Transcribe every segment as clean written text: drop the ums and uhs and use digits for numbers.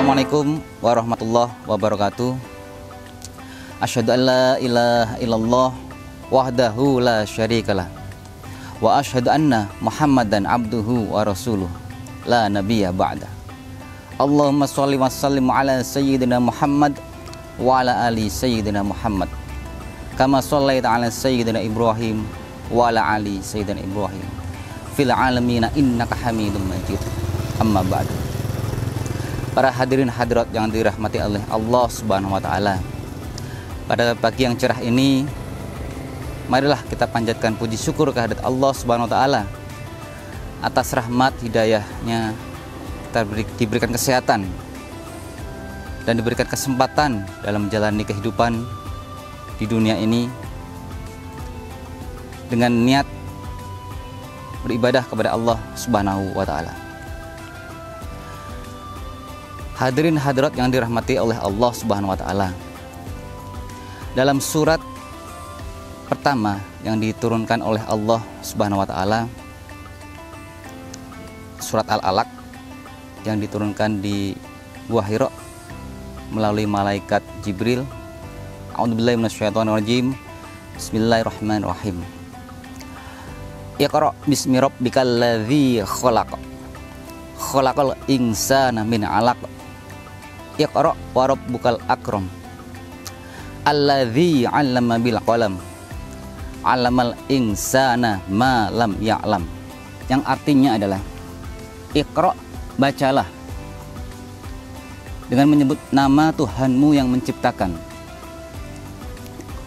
Assalamualaikum warahmatullahi wabarakatuh. Asyhadu an la ilaha illallah wahdahu la syarikalah wa asyhadu anna Muhammadan abduhu wa rasuluh la nabiyya ba'da. Allahumma sholli wa sallim ala sayyidina Muhammad wa ala ali sayyidina Muhammad kama shallaita ala sayyidina Ibrahim wa ala ali sayyidina Ibrahim fil alamin innaka Hamidum Majid. Amma ba'du. Para hadirin hadirat yang dirahmati oleh Allah Subhanahu wa taala. Pada pagi yang cerah ini, marilah kita panjatkan puji syukur kehadirat Allah Subhanahu wa taala atas rahmat hidayahnya kita diberikan kesehatan dan diberikan kesempatan dalam menjalani kehidupan di dunia ini dengan niat beribadah kepada Allah Subhanahu wa taala. Hadirin hadirat yang dirahmati oleh Allah Subhanahu wa taala. Dalam surat pertama yang diturunkan oleh Allah Subhanahu wa taala, surat Al-Alaq yang diturunkan di Gua Hira melalui malaikat Jibril. A'udzubillahi minasyaitonirrajim. Bismillahirrahmanirrahim. Iqra bismi rabbikal ladzi khalaq. Khalaqal insana min 'alaq. Iqra wa rabbukal akram. Alladzi 'allama bil qalam. 'Allamal insana ma lam ya'lam. Yang artinya adalah Iqra, bacalah dengan menyebut nama Tuhanmu yang menciptakan.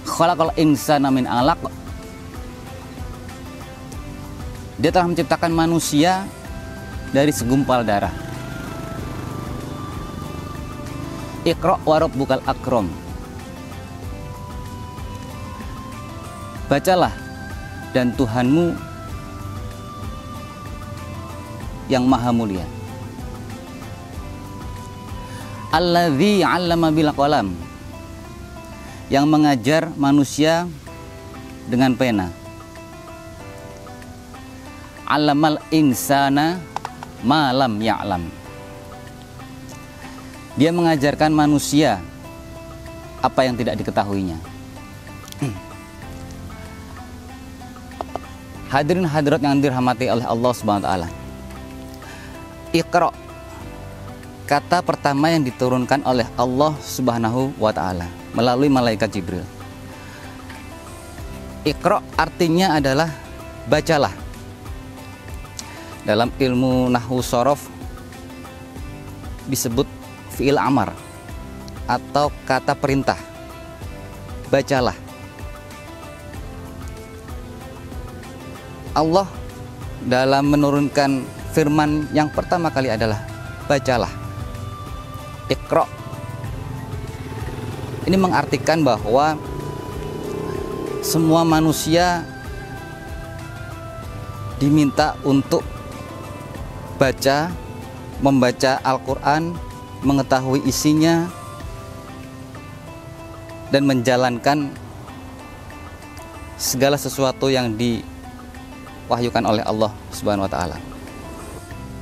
Khalaqal insana min 'alaq. Dia telah menciptakan manusia dari segumpal darah. Iqra wa rabbukal akram. Bacalah dan Tuhanmu yang maha mulia. Alladzi 'allama bil qalam. Yang mengajar manusia dengan pena. 'Allamal insana ma lam ya'lam. Dia mengajarkan manusia apa yang tidak diketahuinya. Hadirin hadirat yang dirahmati oleh Allah Subhanahu wa taala. Iqra, kata pertama yang diturunkan oleh Allah Subhanahu wa taala melalui malaikat Jibril. Iqra artinya adalah bacalah. Dalam ilmu nahwu shorof disebut fi'il amar atau kata perintah. Bacalah. Allah dalam menurunkan firman yang pertama kali adalah bacalah. Iqra. Ini mengartikan bahwa semua manusia diminta untuk baca, membaca Al-Quran, mengetahui isinya, dan menjalankan segala sesuatu yang diwahyukan oleh Allah Subhanahu wa taala.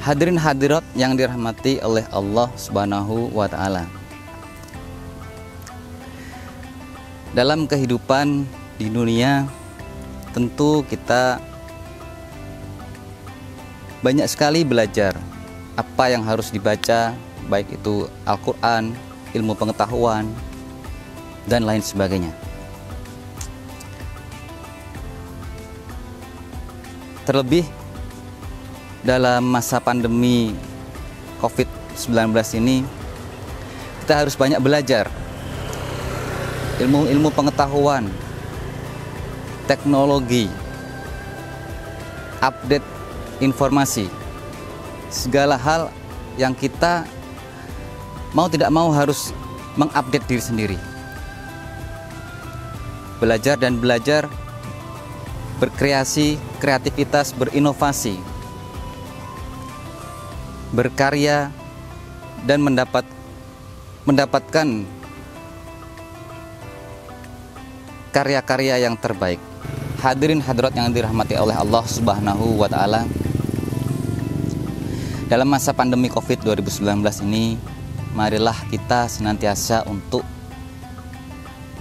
Hadirin hadirat yang dirahmati oleh Allah Subhanahu wa taala. Dalam kehidupan di dunia tentu kita banyak sekali belajar apa yang harus dibaca, baik itu Al-Quran, ilmu pengetahuan, dan lain sebagainya. Terlebih dalam masa pandemi COVID-19 ini, kita harus banyak belajar ilmu-ilmu pengetahuan, teknologi, update informasi, segala hal yang kita mau tidak mau harus mengupdate diri sendiri. Belajar dan belajar, berkreasi, kreativitas, berinovasi, berkarya, dan mendapatkan karya-karya yang terbaik. Hadirin hadirat yang dirahmati oleh Allah Subhanahu wa taala. Dalam masa pandemi Covid 2019 ini, marilah kita senantiasa untuk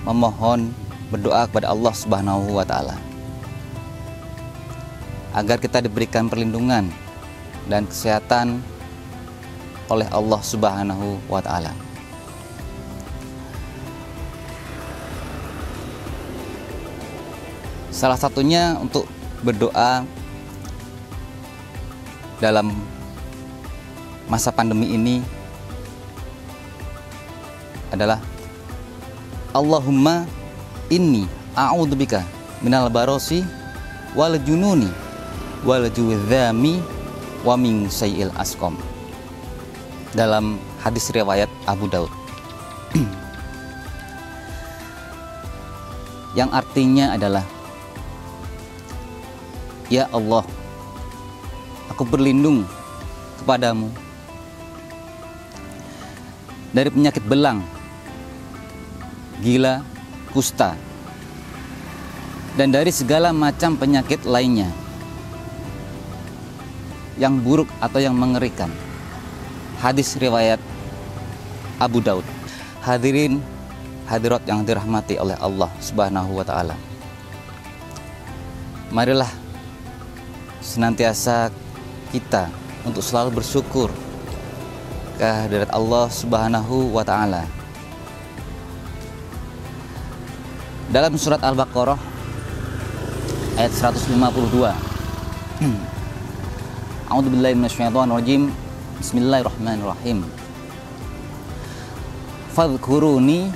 memohon berdoa kepada Allah Subhanahu wa taala agar kita diberikan perlindungan dan kesehatan oleh Allah Subhanahu wa taala. Salah satunya untuk berdoa dalam masa pandemi ini adalah Allahumma inni a'udzubika minal barosi wal jununi wal judzami wa min sayil asqam. Dalam hadis riwayat Abu Daud. Yang artinya adalah, ya Allah, aku berlindung kepadamu dari penyakit belang, gila, kusta, dan dari segala macam penyakit lainnya yang buruk atau yang mengerikan. Hadis riwayat Abu Daud. Hadirin hadirat yang dirahmati oleh Allah Subhanahu wa taala, marilah senantiasa kita untuk selalu bersyukur kehadirat Allah Subhanahu wa taala. Dalam surat Al-Baqarah ayat 152. A'udzubillahi minasyaitonirrajim. Bismillahirrahmanirrahim. Fadhkuruni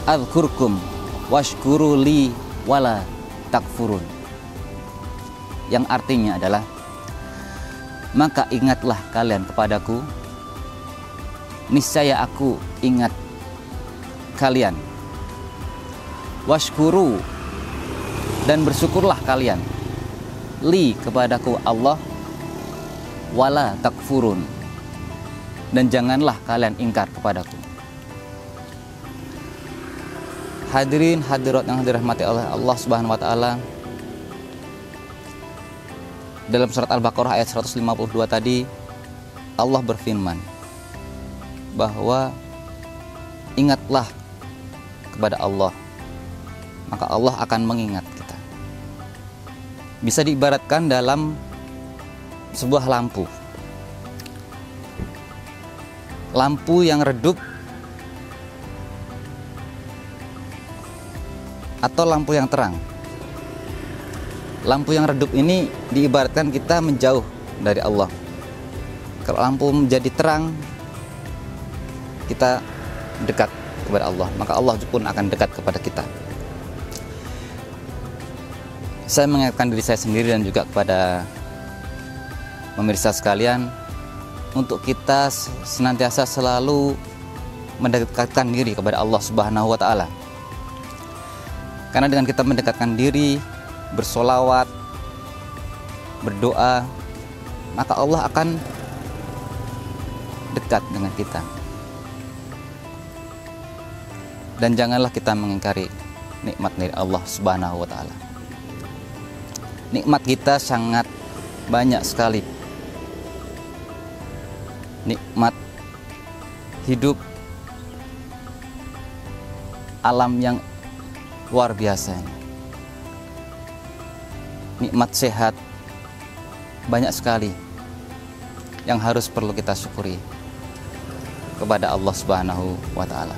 adzkurkum washkuruli wala takfurun. Yang artinya adalah, maka ingatlah kalian kepadaku, niscaya aku ingat kalian. Washkuru, dan bersyukurlah kalian, li, kepadaku Allah, wala takfurun, dan janganlah kalian ingkar kepadaku. Hadirin hadirat yang dirahmati oleh Allah Subhanahu wa taala, dalam surat Al-Baqarah ayat 152 tadi Allah berfirman bahwa ingatlah kepada Allah, maka Allah akan mengingat kita. Bisa diibaratkan dalam sebuah lampu. Lampu yang redup atau lampu yang terang. Lampu yang redup ini diibaratkan kita menjauh dari Allah. Kalau lampu menjadi terang, kita dekat kepada Allah, maka Allah pun akan dekat kepada kita. Saya mengingatkan diri saya sendiri dan juga kepada pemirsa sekalian untuk kita senantiasa selalu mendekatkan diri kepada Allah Subhanahu wa taala. Karena dengan kita mendekatkan diri, bersolawat, berdoa, maka Allah akan dekat dengan kita. Dan janganlah kita mengingkari nikmat dari Allah Subhanahu wa taala. Nikmat kita sangat banyak sekali. Nikmat hidup, alam yang luar biasa. Nikmat sehat banyak sekali yang harus perlu kita syukuri kepada Allah Subhanahu wa taala.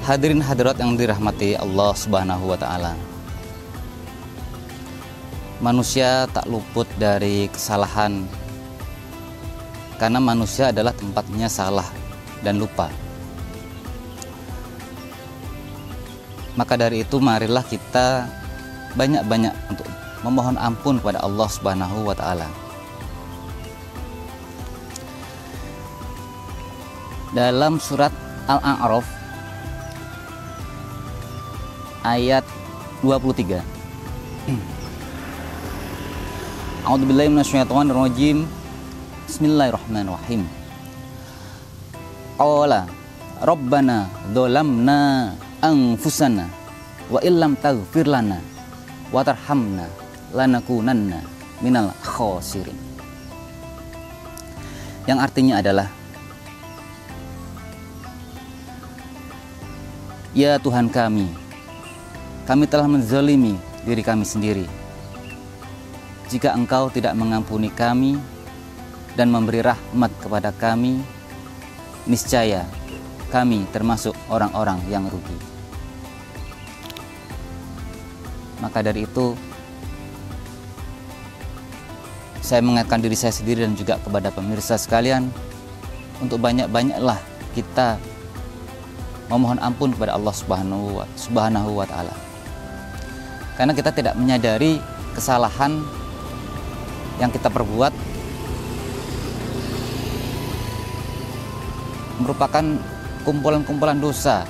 Hadirin hadirat yang dirahmati Allah Subhanahu wa taala. Manusia tak luput dari kesalahan, karena manusia adalah tempatnya salah dan lupa. Maka dari itu marilah kita banyak-banyak untuk memohon ampun kepada Allah Subhanahu wa taala. Dalam surat Al-A'raf ayat 23. A'udzubillahi minasyaitonirrajim. Bismillahirrahmanirrahim. Qala Rabbana dzalamna anfusana wa illam taghfir lana wa tarhamna lanakunanna minal khasirin. yang artinya adalah, ya Tuhan kami telah menzalimi diri kami sendiri. Jika Engkau tidak mengampuni kami dan memberi rahmat kepada kami, niscaya kami termasuk orang-orang yang rugi. Maka dari itu, saya mengingatkan diri saya sendiri dan juga kepada pemirsa sekalian untuk banyak-banyaklah kita memohon ampun kepada Allah Subhanahu wa Ta'ala. Karena kita tidak menyadari kesalahan yang kita perbuat merupakan kumpulan-kumpulan dosa.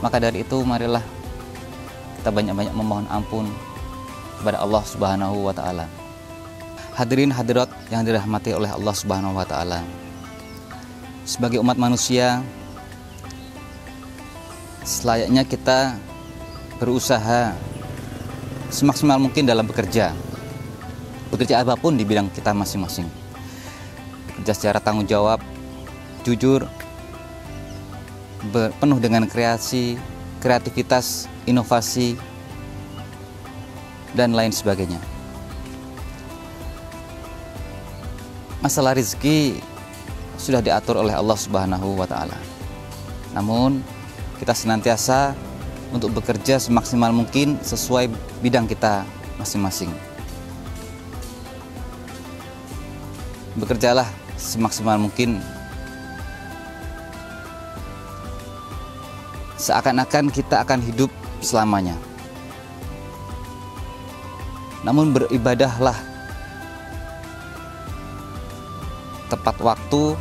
Maka dari itu, marilah kita banyak-banyak memohon ampun kepada Allah Subhanahu wa Ta'ala. Hadirin hadirat yang dirahmati oleh Allah Subhanahu wa Ta'ala, sebagai umat manusia, selayaknya kita berusaha semaksimal mungkin dalam bekerja apapun di bidang kita masing-masing. Bekerja secara tanggung jawab, jujur, penuh dengan kreativitas, inovasi, dan lain sebagainya. Masalah rezeki sudah diatur oleh Allah Subhanahu wa Ta'ala. Namun kita senantiasa untuk bekerja semaksimal mungkin sesuai bidang kita masing-masing. Bekerjalah semaksimal mungkin seakan-akan kita akan hidup selamanya. Namun beribadahlah tepat waktu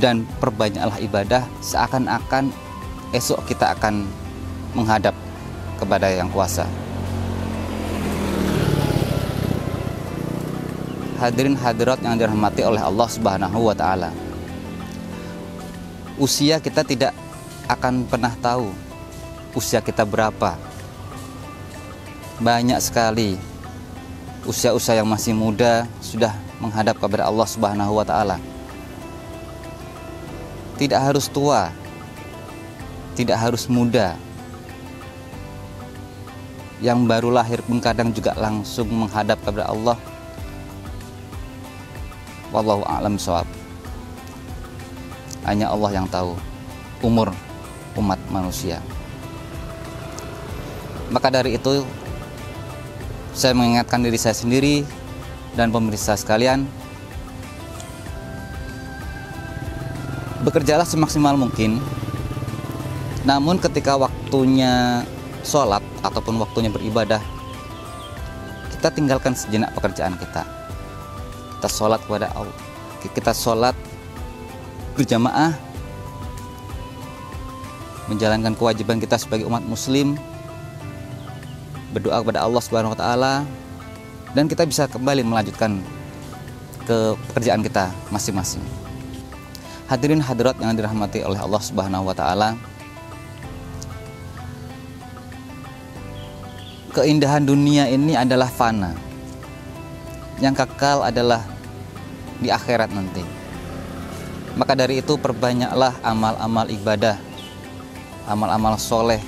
dan perbanyaklah ibadah seakan-akan esok kita akan menghadap kepada Yang Kuasa. Hadirin hadirat yang dirahmati oleh Allah Subhanahu wa Ta'ala, usia kita tidak akan pernah tahu usia kita berapa. Banyak sekali usia-usia yang masih muda sudah menghadap kepada Allah Subhanahu wa Ta'ala. Tidak harus tua, tidak harus muda. Yang baru lahir pun kadang juga langsung menghadap kepada Allah. Wallahu a'lam bishawab. Hanya Allah yang tahu umur umat manusia. Maka dari itu, saya mengingatkan diri saya sendiri dan pemirsa sekalian, bekerjalah semaksimal mungkin. Namun ketika waktunya sholat ataupun waktunya beribadah, kita tinggalkan sejenak pekerjaan kita. Kita sholat kepada Allah, kita sholat berjamaah, menjalankan kewajiban kita sebagai umat muslim, berdoa kepada Allah Subhanahu wa Ta'ala, dan kita bisa kembali melanjutkan ke pekerjaan kita masing-masing. Hadirin hadirat yang dirahmati oleh Allah Subhanahu wa Ta'ala, keindahan dunia ini adalah fana. Yang kekal adalah di akhirat nanti. Maka dari itu, perbanyaklah amal-amal ibadah, amal-amal soleh,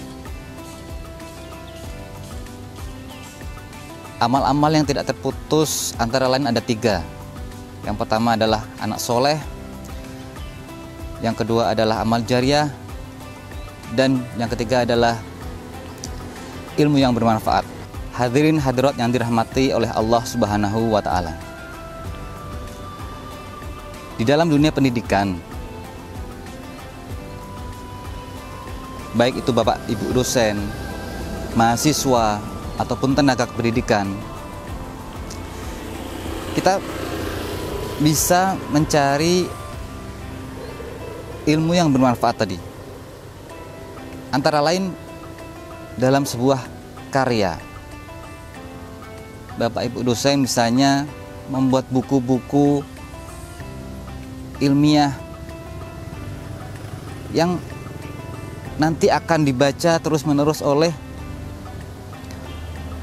amal-amal yang tidak terputus, antara lain ada 3. Yang pertama adalah anak soleh, yang kedua adalah amal jariah, dan yang ketiga adalah ilmu yang bermanfaat. Hadirin hadirat yang dirahmati oleh Allah Subhanahu wa Ta'ala, di dalam dunia pendidikan, baik itu Bapak Ibu dosen, mahasiswa, ataupun tenaga pendidikan, kita bisa mencari ilmu yang bermanfaat tadi. Antara lain dalam sebuah karya. Bapak Ibu dosen misalnya membuat buku-buku ilmiah yang nanti akan dibaca terus-menerus oleh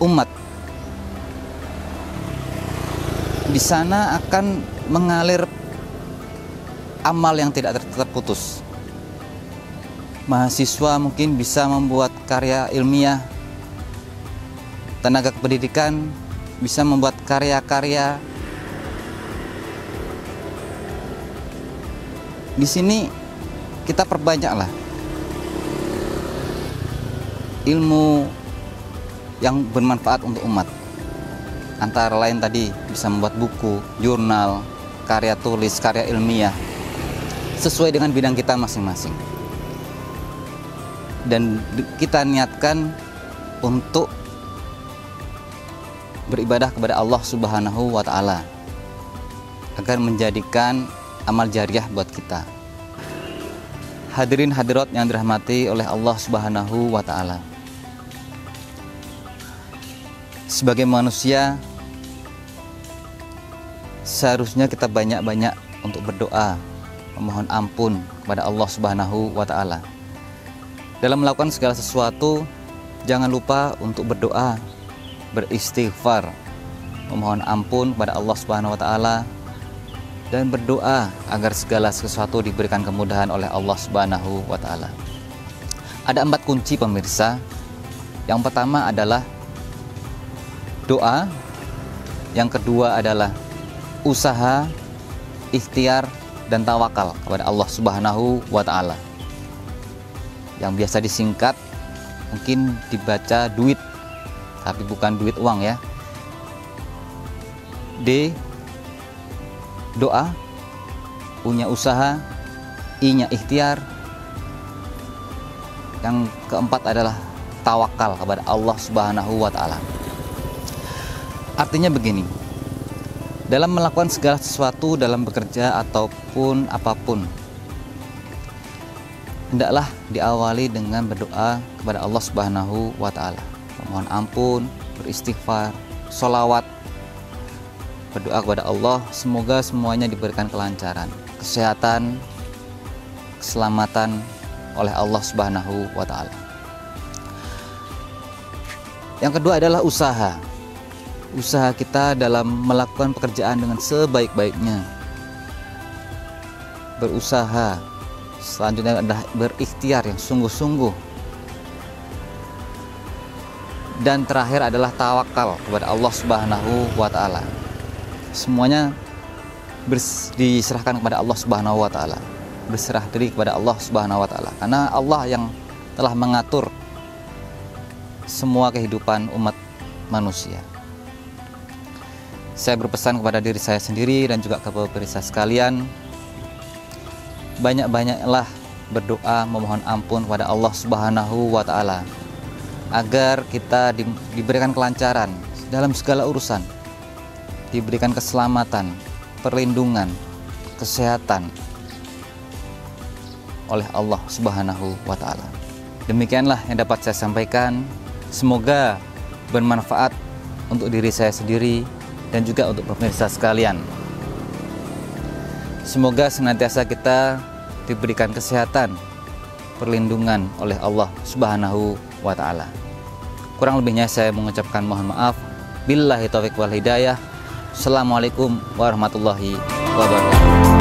umat. di sana akan mengalir amal yang tidak terputus. Mahasiswa mungkin bisa membuat karya ilmiah, tenaga kependidikan bisa membuat karya-karya. Di sini kita perbanyaklah ilmu yang bermanfaat untuk umat. Antara lain tadi bisa membuat buku, jurnal, karya tulis, karya ilmiah sesuai dengan bidang kita masing-masing. Dan kita niatkan untuk beribadah kepada Allah Subhanahu wa Ta'ala agar menjadikan amal jariah buat kita. Hadirin hadirat yang dirahmati oleh Allah Subhanahu wa Ta'ala, sebagai manusia seharusnya kita banyak-banyak untuk berdoa, memohon ampun kepada Allah Subhanahu wa Ta'ala. Dalam melakukan segala sesuatu, jangan lupa untuk berdoa, beristighfar, memohon ampun kepada Allah Subhanahu wa Ta'ala, dan berdoa agar segala sesuatu diberikan kemudahan oleh Allah Subhanahu wa Ta'ala. Ada 4 kunci pemirsa. Yang pertama adalah doa, yang kedua adalah usaha, ikhtiar, dan tawakal kepada Allah Subhanahu wa Ta'ala, yang biasa disingkat mungkin dibaca duit, tapi bukan duit uang ya. D, doa, punya usaha, I-nya ikhtiar, yang keempat adalah tawakal kepada Allah Subhanahu wa Ta'ala. Artinya begini, dalam melakukan segala sesuatu, dalam bekerja ataupun apapun, hendaklah diawali dengan berdoa kepada Allah Subhanahu wa Ta'ala, memohon ampun, beristighfar, sholawat, berdoa kepada Allah semoga semuanya diberikan kelancaran, kesehatan, keselamatan oleh Allah Subhanahu wa Ta'ala. Yang kedua adalah usaha. Usaha kita dalam melakukan pekerjaan dengan sebaik-baiknya, berusaha. Selanjutnya adalah berikhtiar yang sungguh-sungguh, dan terakhir adalah tawakal kepada Allah Subhanahu wa Ta'ala. Semuanya diserahkan kepada Allah Subhanahu wa Ta'ala, berserah diri kepada Allah Subhanahu wa Ta'ala, karena Allah yang telah mengatur semua kehidupan umat manusia. Saya berpesan kepada diri saya sendiri dan juga kepada pemirsa sekalian, banyak-banyaklah berdoa memohon ampun kepada Allah Subhanahu wa Ta'ala agar kita diberikan kelancaran dalam segala urusan, diberikan keselamatan, perlindungan, kesehatan oleh Allah Subhanahu wa Ta'ala. Demikianlah yang dapat saya sampaikan. Semoga bermanfaat untuk diri saya sendiri dan juga untuk pemirsa sekalian. Semoga senantiasa kita diberikan kesehatan, perlindungan oleh Allah Subhanahu wa Ta'ala. Kurang lebihnya saya mengucapkan mohon maaf. Billahi taufiq wal hidayah. Assalamualaikum warahmatullahi wabarakatuh.